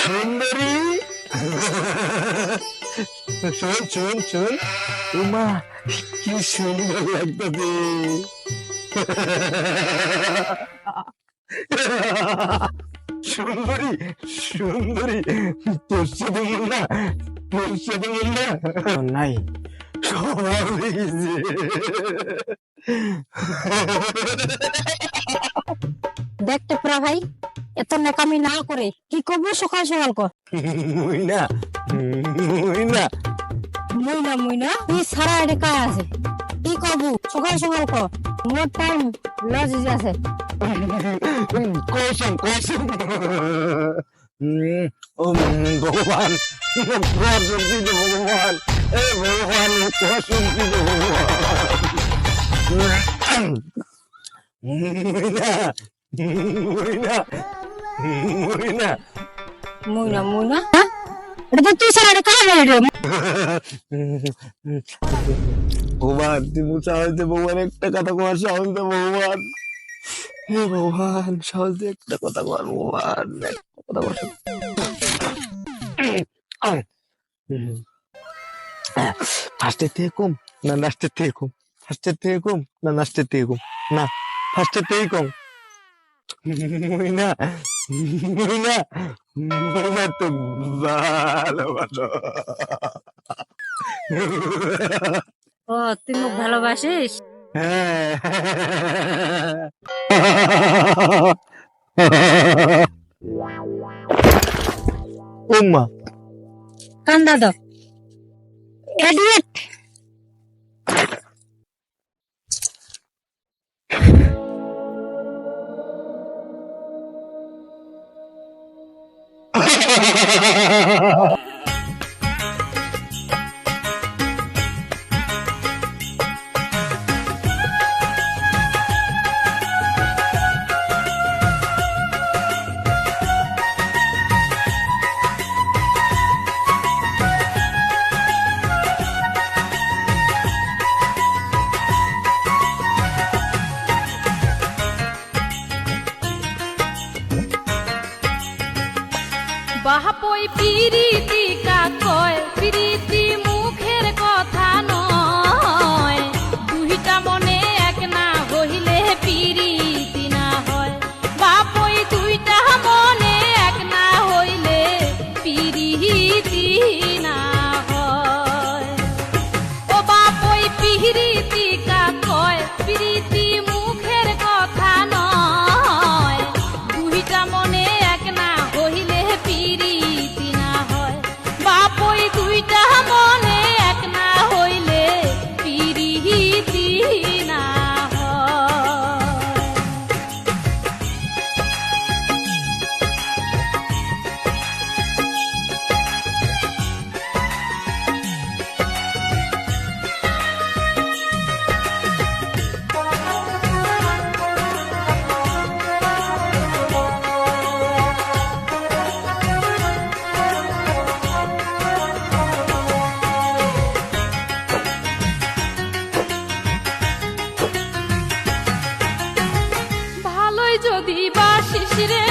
সুন্দরী শোন শোন শোন উমা কি সুন্দর লাগতেছে সুন্দরী সুন্দরী তোর সাথে মুন্না নাই সবার লেগেছে দেখতে প্রা ভাই এত নাকামি না করে কি করবো সকাল সকাল কর মুইনা মুইনা মুইনা মুইনা তুই সারা এডে কাজ আছে কি করবো সকাল সকাল কর মোর টাইম লজ আছে কসম কসম ও ভগবান কসম দিল ভগবান এ ভগবান কসম দিল ভগবান মুইনা মুইনা মুইনা মুইনা মুইনা এটা তো তুই সারা এডে কাজ রে ভগবান তুমি সাহস দে ভগবান একটা কথা কর সাহস দে ভগবান হে ভগবান সাহস দে একটা কথা কর ভগবান একটা কথা কর ফার্স্টের থেকে কম না লাস্টের থেকে কম ফার্স্টের থেকে কম না লাস্টের থেকে কম না ফার্স্টের থেকেই কম মুইনা মুইনা মুইনা তো ভালোবাসো ও তুই মোক ভালোবাসিস উম্মা কান্দা দাও এডিয়েট বাহাপই পিরিতি কাকয় পিরিতি মুখের কথা নয় দুইটা মনে এক না হইলে পিরিতি না হয় বাপই দুইটা মনে এক না হইলে পিরিতি না হয় ও বাপই পিরিতি কাকয় পিরিতি মুখের কথা নয় দুইটা মনে এক না হইলে পিরিতি না হয় বাপই দুইটা মনে এক না হইলে পিরিতি না হয় ভালোই যদি বাসিস রে